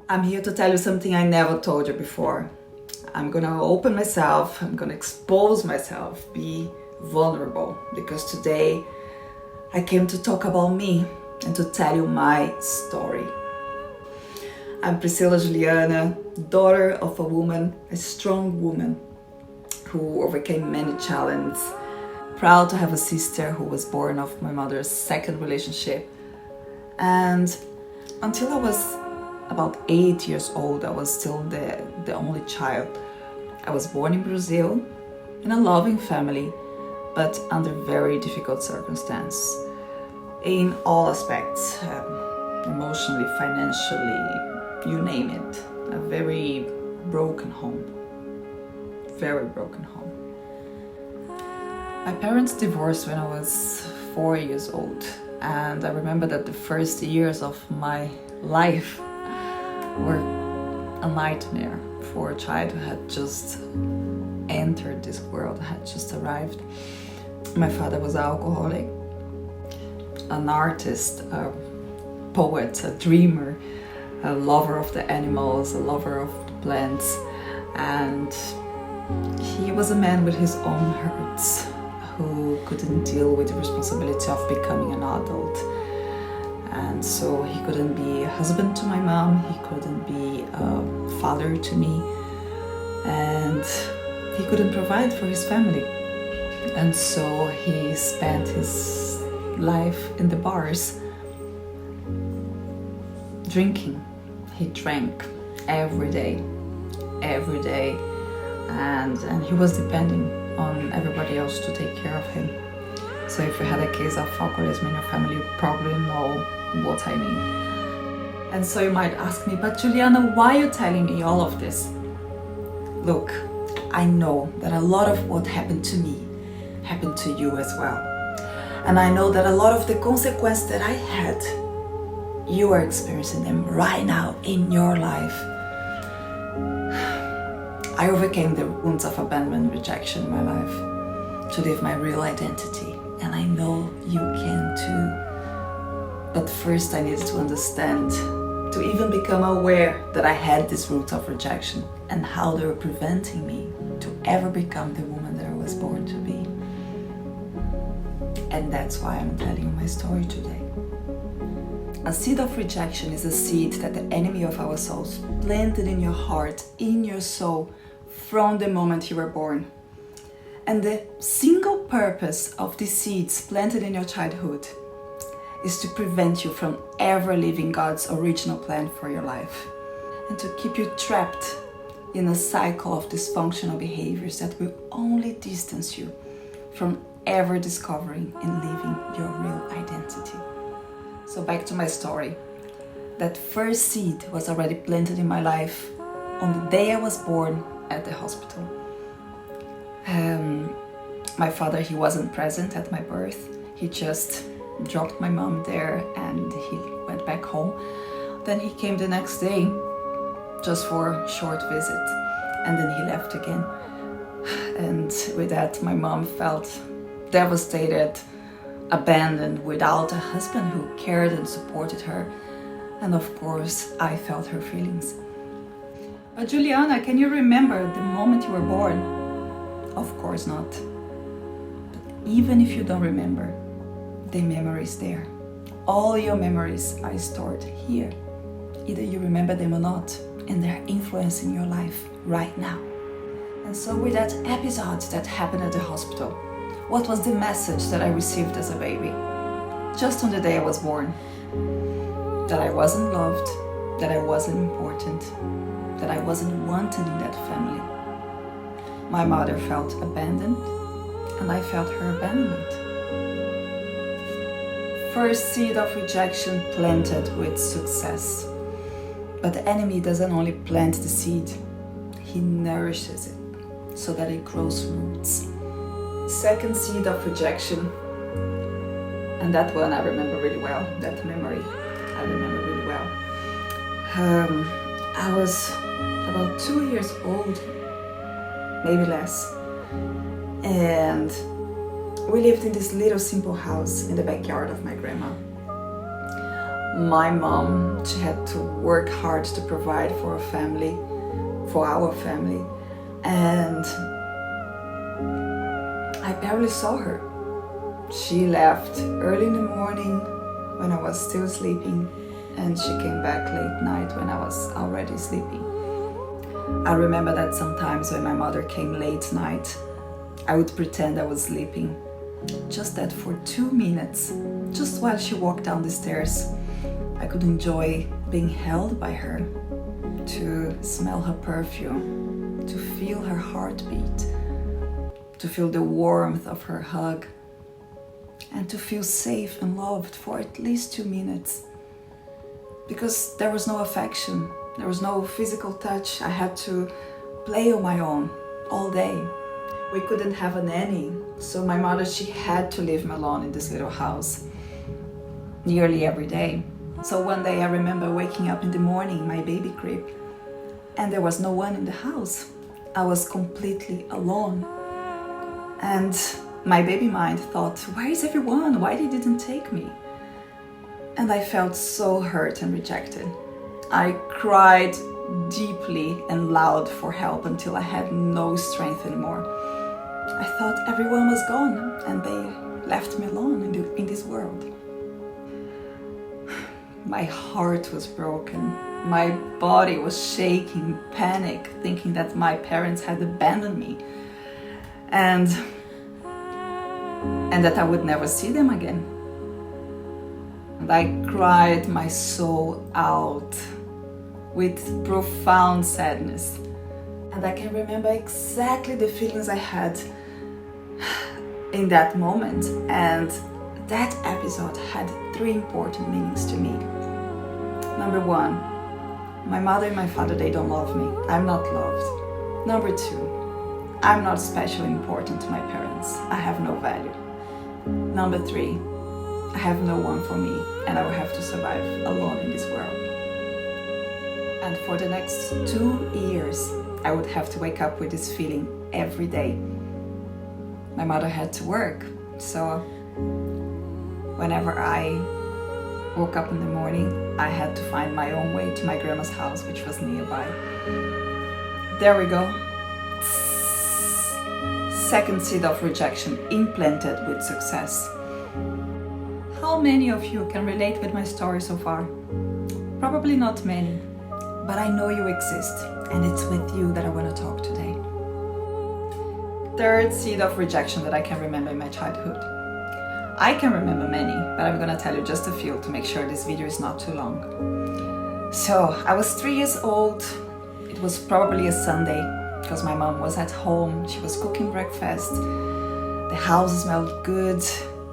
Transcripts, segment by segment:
I'm here to tell you something I never told you before. I'm gonna open myself, I'm gonna expose myself, be vulnerable, because today I came to talk about me and to tell you my story. I'm Priscilla Juliana, daughter of a woman, a strong woman who overcame many challenges. Proud to have a sister who was born of my mother's second relationship. And until I was about 8 years old, I was still the only child. I was born in Brazil in a loving family, but under very difficult circumstances in all aspects, emotionally, financially, you name it. A very broken home, very broken home. My parents divorced when I was 4 years old, and I remember that the first years of my life were a nightmare for a child who had just entered this world, had just arrived. My father was an alcoholic, an artist, a poet, a dreamer, a lover of the animals, a lover of the plants, and he was a man with his own hurts who couldn't deal with the responsibility of becoming an adult. And so he couldn't be a husband to my mom, he couldn't be a father to me, and he couldn't provide for his family. And so he spent his life in the bars, drinking. He drank every day, and he was depending on everybody else to take care of him. So if you had a case of alcoholism in your family, you probably know what I mean. And so you might ask me, but Juliana, why are you telling me all of this? Look, I know that a lot of what happened to me happened to you as well. And I know that a lot of the consequences that I had, you are experiencing them right now in your life. I overcame the wounds of abandonment and rejection in my life to live my real identity. And I know you can too. But first I needed to understand, to even become aware that I had these roots of rejection and how they were preventing me to ever become the woman that I was born to be. And that's why I'm telling you my story today. A seed of rejection is a seed that the enemy of our souls planted in your heart, in your soul, from the moment you were born. And the single purpose of these seeds planted in your childhood is to prevent you from ever living God's original plan for your life, and to keep you trapped in a cycle of dysfunctional behaviors that will only distance you from ever discovering and living your real identity. So back to my story. That first seed was already planted in my life on the day I was born at the hospital. My father, he wasn't present at my birth. He just dropped my mom there and he went back home. Then he came the next day just for a short visit, and then he left again. And with that, my mom felt devastated, abandoned, without a husband who cared and supported her. And of course, I felt her feelings. But Juliana, can you remember the moment you were born? Of course not. But even if you don't remember, the memory is there. All your memories are stored here. Either you remember them or not, and they're influencing your life right now. And so with that episode that happened at the hospital, what was the message that I received as a baby? Just on the day I was born. That I wasn't loved, that I wasn't important, that I wasn't wanted in that family. My mother felt abandoned, and I felt her abandonment. First seed of rejection planted with success. But the enemy doesn't only plant the seed, he nourishes it so that it grows roots. Second seed of rejection, and that one I remember really well, that memory I remember really well. I was about 2 years old, maybe less, and we lived in this little simple house in the backyard of my grandma. my mom, she had to work hard to provide for a family, for our family, and I barely saw her. She left early in the morning when I was still sleeping, and she came back late night when I was already sleeping. I remember that sometimes when my mother came late night, I would pretend I was sleeping, just that for 2 minutes, just while she walked down the stairs, I could enjoy being held by her, to smell her perfume, to feel her heartbeat, to feel the warmth of her hug, and to feel safe and loved for at least 2 minutes. Because there was no affection, there was no physical touch. I had to play on my own all day. We couldn't have a nanny, so my mother, she had to leave me alone in this little house nearly every day. So one day I remember waking up in the morning in my baby crib, and there was no one in the house. I was completely alone. And my baby mind thought, where is everyone? Why they didn't take me? And I felt so hurt and rejected. I cried deeply and loud for help until I had no strength anymore. I thought everyone was gone and they left me alone in this world. My heart was broken. My body was shaking, panic, thinking that my parents had abandoned me and that I would never see them again. And I cried my soul out with profound sadness. And I can remember exactly the feelings I had in that moment. And that episode had 3 important meanings to me. Number 1, my mother and my father, they don't love me. I'm not loved. Number 2, I'm not specially important to my parents. I have no value. Number 3, I have no one for me and I will have to survive alone in this world. And for the next 2 years, I would have to wake up with this feeling every day. My mother had to work, so whenever I woke up in the morning, I had to find my own way to my grandma's house, which was nearby. There we go. Second seed of rejection implanted with success. How many of you can relate with my story so far? Probably not many, but I know you exist, and it's with you that I want to talk today. Third seed of rejection that I can remember in my childhood. I can remember many, but I'm gonna tell you just a few to make sure this video is not too long. So, I was 3 years old. It was probably a Sunday, because my mom was at home. She was cooking breakfast. The house smelled good.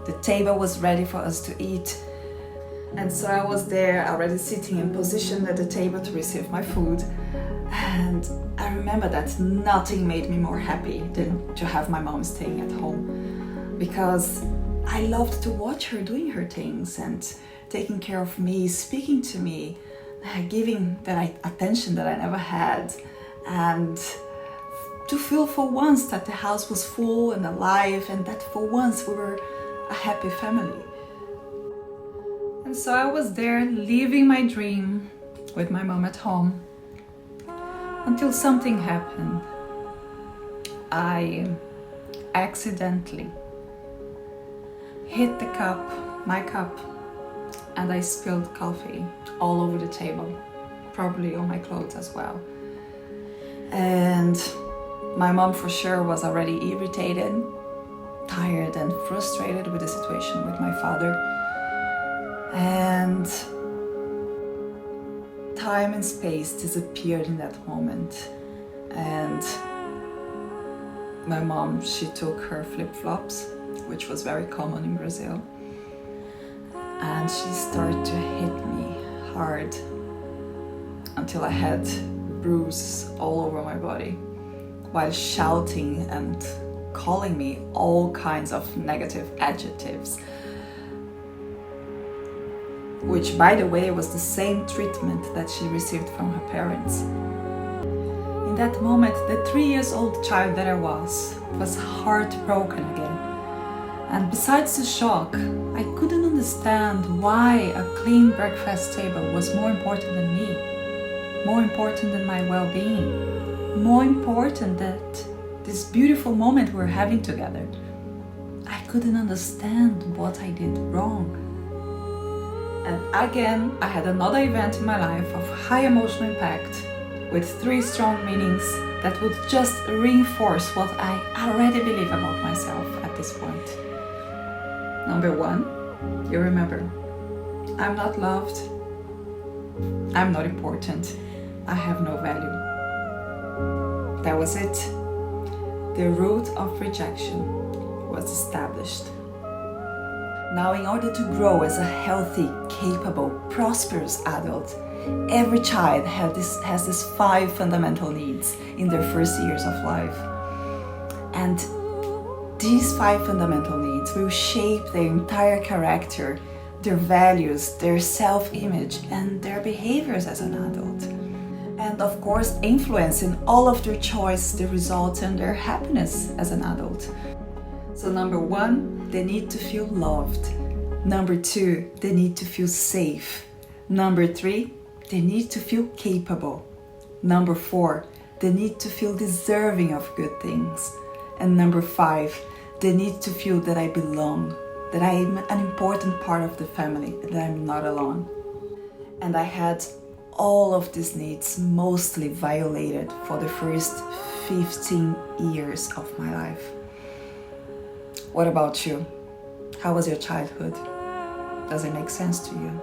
The table was ready for us to eat. And so I was there already sitting in position at the table to receive my food. And I remember that nothing made me more happy than to have my mom staying at home, because I loved to watch her doing her things and taking care of me, speaking to me, giving that attention that I never had, and to feel for once that the house was full and alive, and that for once we were a happy family. And so I was there living my dream with my mom at home until something happened. I accidentally hit the cup, my cup, and I spilled coffee all over the table, probably on my clothes as well. And my mom for sure was already irritated, tired and frustrated with the situation with my father. And time and space disappeared in that moment. And my mom, she took her flip-flops, which was very common in Brazil, and she started to hit me hard until I had bruises all over my body, while shouting and calling me all kinds of negative adjectives, which, by the way, was the same treatment that she received from her parents. In that moment, the 3-year-old child that I was heartbroken again. And besides the shock, I couldn't understand why a clean breakfast table was more important than me, more important than my well-being, more important than this beautiful moment we're having together. I couldn't understand what I did wrong. And again, I had another event in my life of high emotional impact with 3 strong meanings that would just reinforce what I already believe about myself at this point. Number 1, you remember, I'm not loved, I'm not important, I have no value. That was it. The root of rejection was established. Now, in order to grow as a healthy, capable, prosperous adult, every child has these 5 fundamental needs in their first years of life. And these 5 fundamental needs will shape their entire character, their values, their self-image, and their behaviors as an adult. And of course, influence in all of their choices, the results, and their happiness as an adult. So number 1, they need to feel loved. Number 2, they need to feel safe. Number 3, they need to feel capable. Number 4, they need to feel deserving of good things. And number 5, they need to feel that I belong, that I am an important part of the family, that I'm not alone. And I had all of these needs mostly violated for the first 15 years of my life. What about you? How was your childhood? Does it make sense to you?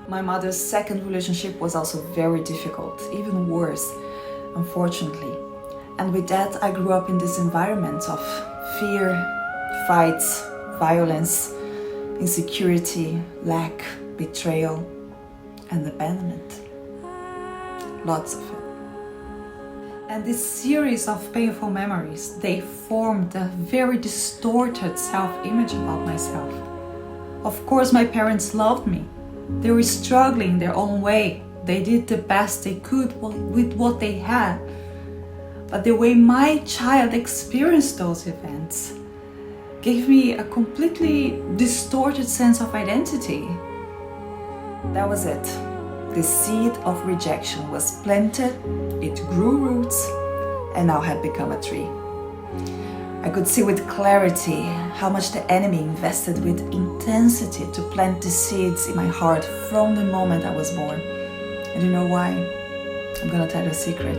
My mother's second relationship was also very difficult, even worse, unfortunately. And with that, I grew up in this environment of fear, fights, violence, insecurity, lack, betrayal, and abandonment. Lots of it. And this series of painful memories, they formed a very distorted self-image about myself. Of course, my parents loved me. They were struggling in their own way. They did the best they could with what they had. But the way my child experienced those events gave me a completely distorted sense of identity. That was it. The seed of rejection was planted, it grew roots, and now had become a tree. I could see with clarity how much the enemy invested with intensity to plant the seeds in my heart from the moment I was born. And you know why? I'm gonna tell you a secret.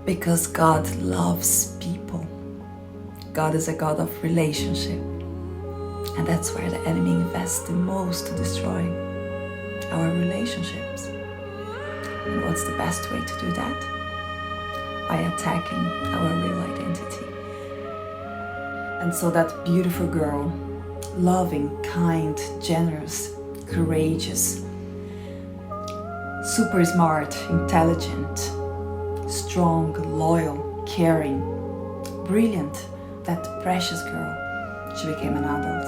Because God loves people. God is a God of relationship. And that's where the enemy invests the most to destroy our relationships. And what's the best way to do that? By attacking our real identity. And so that beautiful girl, loving, kind, generous, courageous, super smart, intelligent, strong, loyal, caring, brilliant, that precious girl, she became an adult.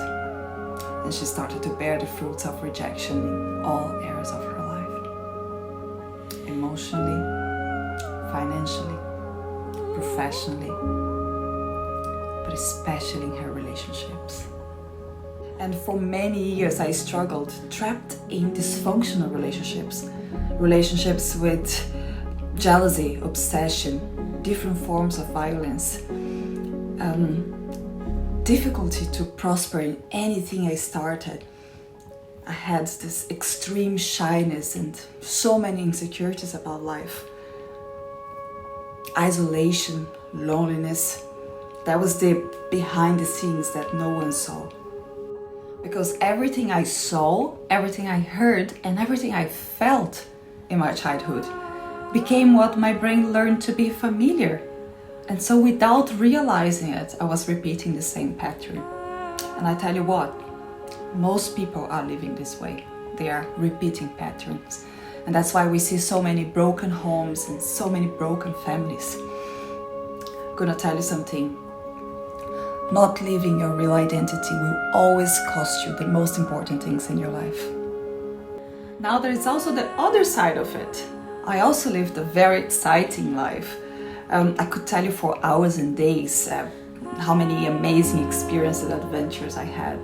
And she started to bear the fruits of rejection in all areas of her life. Emotionally, financially, professionally, but especially in her relationships. And for many years I struggled, trapped in dysfunctional relationships. Relationships with jealousy, obsession, different forms of violence, difficulty to prosper in anything I started. I had this extreme shyness and so many insecurities about life. Isolation, loneliness, that was the behind the scenes that no one saw. Because everything I saw, everything I heard, and everything I felt in my childhood became what my brain learned to be familiar. And so without realizing it, I was repeating the same pattern. And I tell you what, most people are living this way. They are repeating patterns. And that's why we see so many broken homes and so many broken families. I'm gonna tell you something. Not living your real identity will always cost you the most important things in your life. Now there is also the other side of it. I also lived a very exciting life. I could tell you for hours and days how many amazing experiences and adventures I had.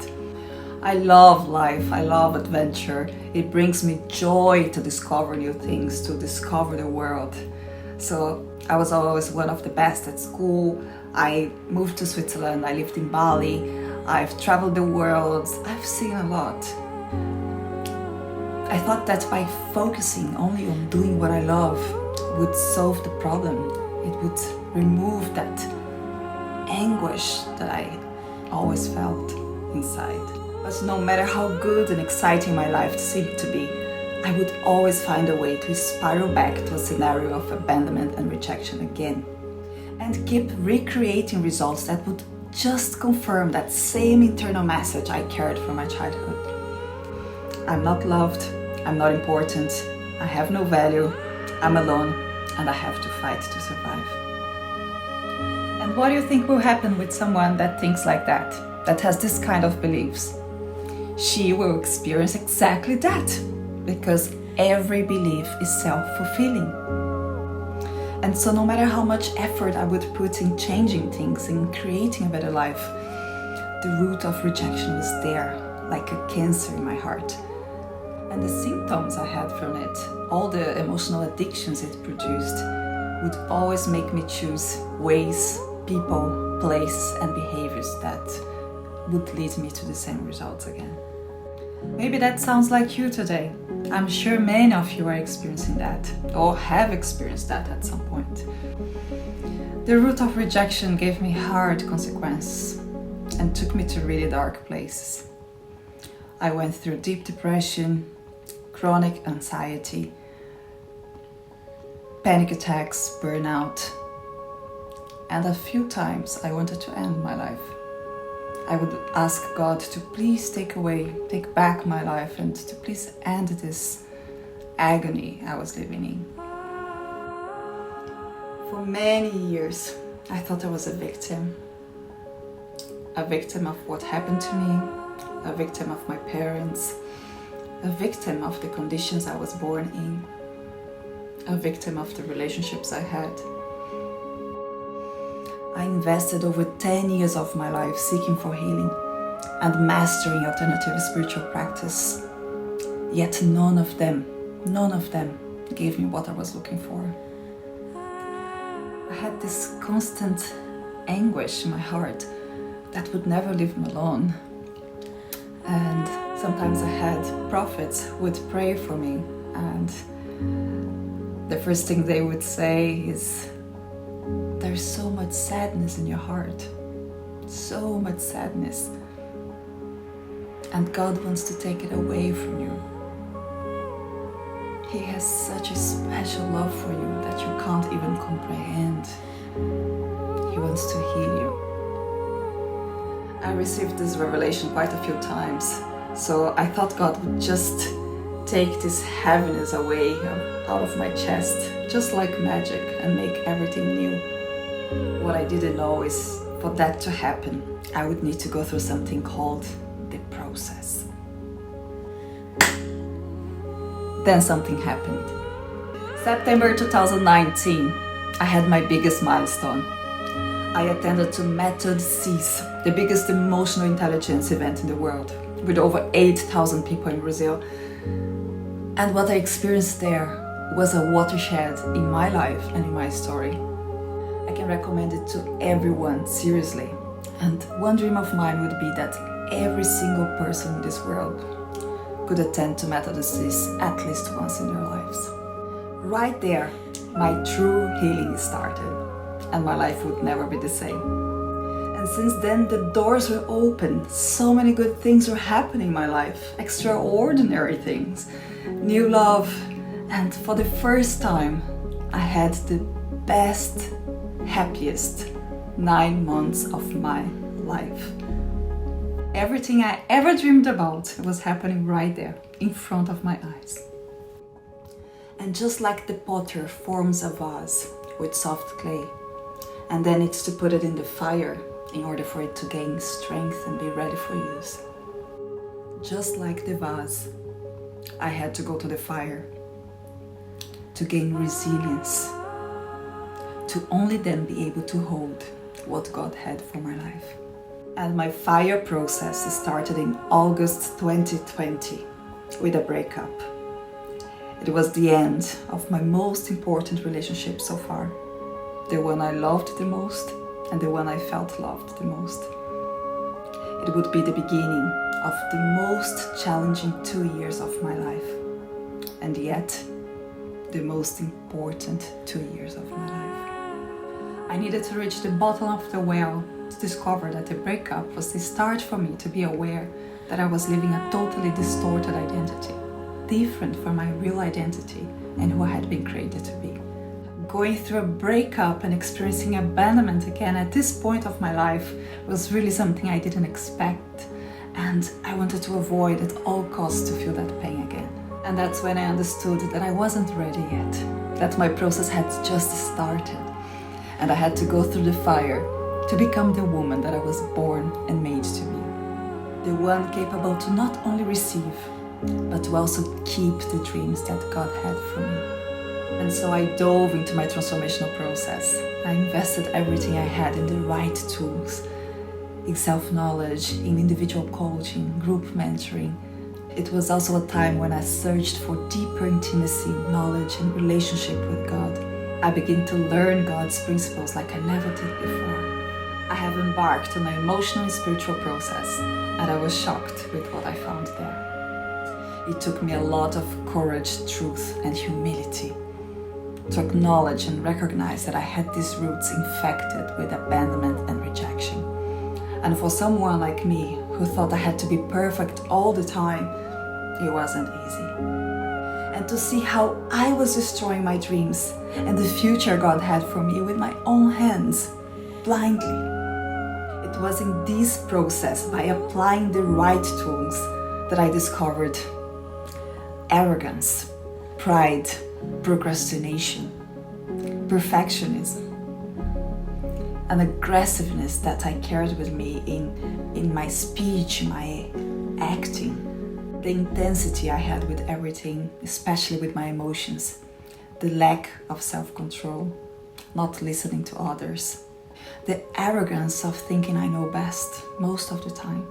I love life, I love adventure. It brings me joy to discover new things, to discover the world. So I was always one of the best at school. I moved to Switzerland, I lived in Bali, I've traveled the world, I've seen a lot. I thought that by focusing only on doing what I love would solve the problem. It would remove that anguish that I always felt inside. But no matter how good and exciting my life seemed to be, I would always find a way to spiral back to a scenario of abandonment and rejection again, and keep recreating results that would just confirm that same internal message I carried from my childhood. I'm not loved, I'm not important, I have no value, I'm alone, and I have to fight to survive. And what do you think will happen with someone that thinks like that has this kind of beliefs? She will experience exactly that, because every belief is self-fulfilling. And so no matter how much effort I would put in changing things, in creating a better life, the root of rejection was there, like a cancer in my heart. And the symptoms I had from it, all the emotional addictions it produced, would always make me choose ways, people, place, and behaviors that would lead me to the same results again. Maybe that sounds like you today. I'm sure many of you are experiencing that, or have experienced that at some point. The root of rejection gave me hard consequences and took me to really dark places. I went through deep depression, chronic anxiety, panic attacks, burnout, and a few times I wanted to end my life. I would ask God to please take back my life, and to please end this agony I was living in. For many years, I thought I was a victim of what happened to me, a victim of my parents, a victim of the conditions I was born in, a victim of the relationships I had. I invested over 10 years of my life seeking for healing and mastering alternative spiritual practice. Yet none of them gave me what I was looking for. I had this constant anguish in my heart that would never leave me alone. And sometimes I had prophets who would pray for me, and the first thing they would say is, "There's so much sadness in your heart, so much sadness, and God wants to take it away from you. He has such a special love for you that you can't even comprehend. He wants to heal you." I received this revelation quite a few times, so I thought God would just take this heaviness away out of my chest, just like magic, and make everything new. What I didn't know is, for that to happen, I would need to go through something called the process. Then something happened. September 2019, I had my biggest milestone. I attended to Method Cs, the biggest emotional intelligence event in the world, with over 8,000 people in Brazil. And what I experienced there was a watershed in my life and in my story. I can recommend it to everyone, seriously. And one dream of mine would be that every single person in this world could attend to Method Cs at least once in their lives. Right there, my true healing started, and my life would never be the same. And since then, the doors were open. So many good things were happening in my life, extraordinary things, new love, and for the first time, I had the best, happiest 9 months of my life. Everything I ever dreamed about was happening right there, in front of my eyes. And just like the potter forms a vase with soft clay, and then it's to put it in the fire in order for it to gain strength and be ready for use. Just like the vase, I had to go to the fire to gain resilience, to only then be able to hold what God had for my life. And my fire process started in August 2020 with a breakup. It was the end of my most important relationship so far. The one I loved the most and the one I felt loved the most. It would be the beginning of the most challenging 2 years of my life. And yet, the most important 2 years of my life. I needed to reach the bottom of the well to discover that the breakup was the start for me to be aware that I was living a totally distorted identity, different from my real identity and who I had been created to be. Going through a breakup and experiencing abandonment again at this point of my life was really something I didn't expect, and I wanted to avoid at all costs to feel that pain again. And that's when I understood that I wasn't ready yet, that my process had just started, and I had to go through the fire to become the woman that I was born and made to be. The one capable to not only receive, but to also keep the dreams that God had for me. And so I dove into my transformational process. I invested everything I had in the right tools, in self-knowledge, in individual coaching, group mentoring. It was also a time when I searched for deeper intimacy, knowledge, and relationship with God. I began to learn God's principles like I never did before. I have embarked on an emotional and spiritual process, and I was shocked with what I found there. It took me a lot of courage, truth, and humility to acknowledge and recognize that I had these roots infected with abandonment and rejection. And for someone like me, who thought I had to be perfect all the time, it wasn't easy. And to see how I was destroying my dreams and the future God had for me with my own hands, blindly. It was in this process, by applying the right tools, that I discovered arrogance, pride, procrastination, perfectionism, an aggressiveness that I carried with me in my speech, my acting, the intensity I had with everything, especially with my emotions, the lack of self-control, not listening to others, the arrogance of thinking I know best most of the time,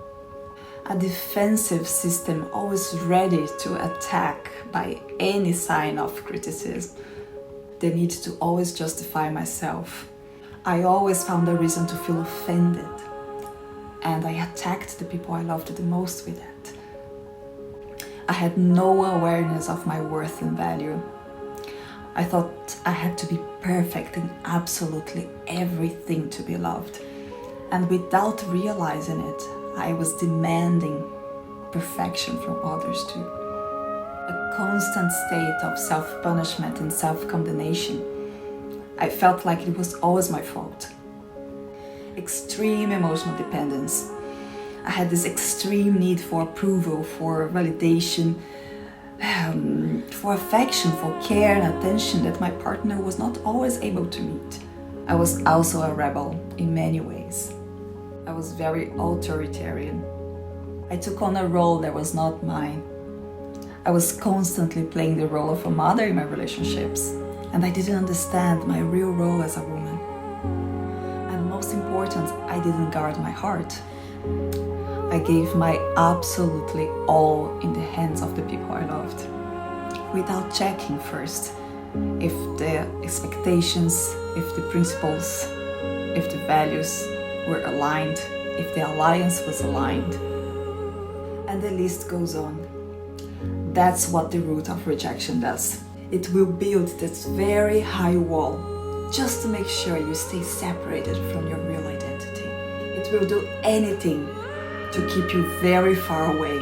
a defensive system always ready to attack by any sign of criticism, the need to always justify myself. I always found a reason to feel offended, and I attacked the people I loved the most with that. I had no awareness of my worth and value. I thought I had to be perfect in absolutely everything to be loved, and without realizing it, I was demanding perfection from others too. A constant state of self-punishment and self-condemnation. I felt like it was always my fault. Extreme emotional dependence. I had this extreme need for approval, for validation, for affection, for care and attention that my partner was not always able to meet. I was also a rebel in many ways. I was very authoritarian. I took on a role that was not mine. I was constantly playing the role of a mother in my relationships, and I didn't understand my real role as a woman. And most important, I didn't guard my heart. I gave my absolutely all in the hands of the people I loved, without checking first if the expectations, if the principles, if the values were aligned, if the alliance was aligned. And the list goes on. That's what the root of rejection does. It will build this very high wall just to make sure you stay separated from your real identity. It will do anything to keep you very far away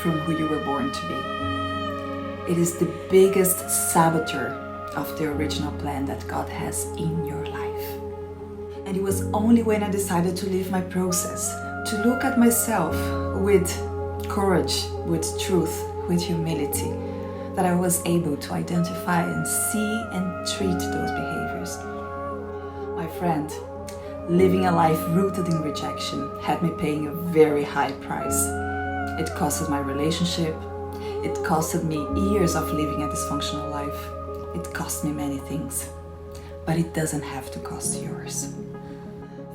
from who you were born to be. It is the biggest saboteur of the original plan that God has in your life. And it was only when I decided to live my process, to look at myself with courage, with truth, with humility, that I was able to identify and see and treat those behaviors. My friend, living a life rooted in rejection had me paying a very high price. It costed my relationship. It costed me years of living a dysfunctional life. It cost me many things, but it doesn't have to cost yours.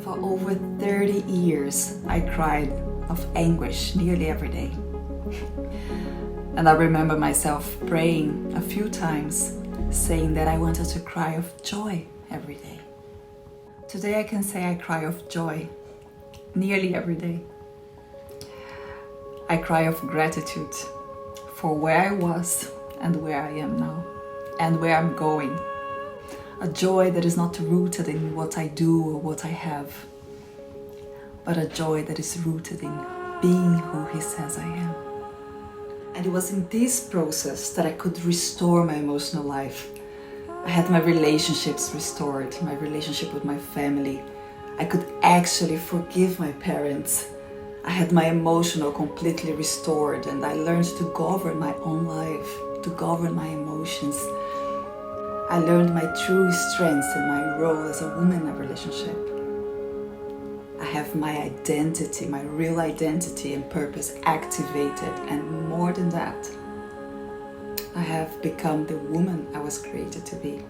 For over 30 years, I cried of anguish nearly every day. And I remember myself praying a few times, saying that I wanted to cry of joy every day. Today I can say I cry of joy nearly every day. I cry of gratitude for where I was and where I am now, and where I'm going. A joy that is not rooted in what I do or what I have, but a joy that is rooted in being who He says I am. And it was in this process that I could restore my emotional life. I had my relationships restored, my relationship with my family. I could actually forgive my parents. I had my emotional completely restored, and I learned to govern my own life, to govern my emotions. I learned my true strengths and my role as a woman in a relationship. I have my identity, my real identity and purpose activated, and more than that, I have become the woman I was created to be.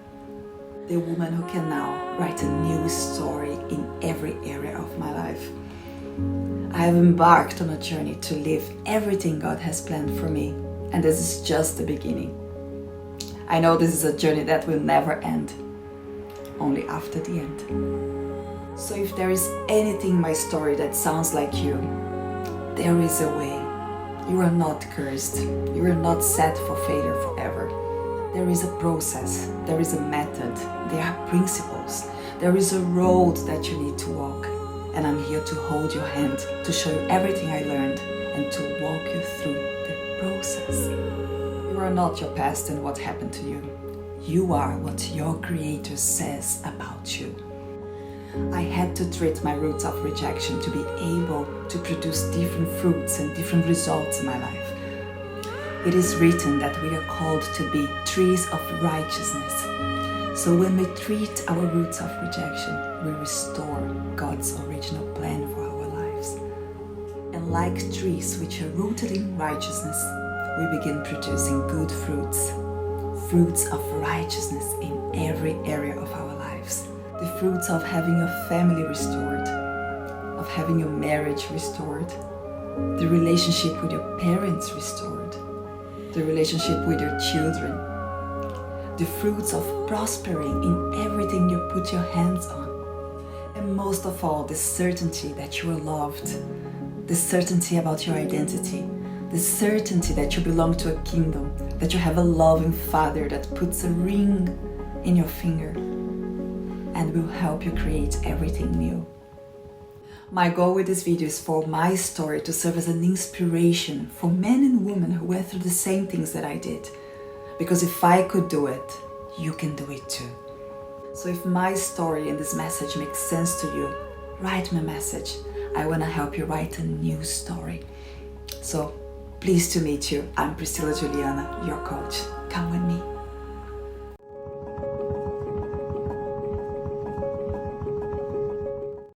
The woman who can now write a new story in every area of my life. I have embarked on a journey to live everything God has planned for me, and this is just the beginning. I know this is a journey that will never end, only after the end. So if there is anything in my story that sounds like you, there is a way. You are not cursed. You are not set for failure forever. There is a process. There is a method. There are principles. There is a road that you need to walk. And I'm here to hold your hand, to show you everything I learned, and to walk you through the process. You are not your past and what happened to you. You are what your Creator says about you. I had to treat my roots of rejection to be able to produce different fruits and different results in my life. It is written that we are called to be trees of righteousness. So when we treat our roots of rejection, we restore God's original plan for our lives. And like trees which are rooted in righteousness, we begin producing good fruits, fruits of righteousness in every area of our lives. The fruits of having your family restored, of having your marriage restored, the relationship with your parents restored, the relationship with your children, the fruits of prospering in everything you put your hands on, and most of all, the certainty that you are loved, the certainty about your identity, the certainty that you belong to a kingdom, that you have a loving Father that puts a ring in your finger and will help you create everything new. My goal with this video is for my story to serve as an inspiration for men and women who went through the same things that I did. Because if I could do it, you can do it too. So if my story and this message makes sense to you, write me a message. I want to help you write a new story. So pleased to meet you. I'm Priscilla Juliana, your coach. Come with me.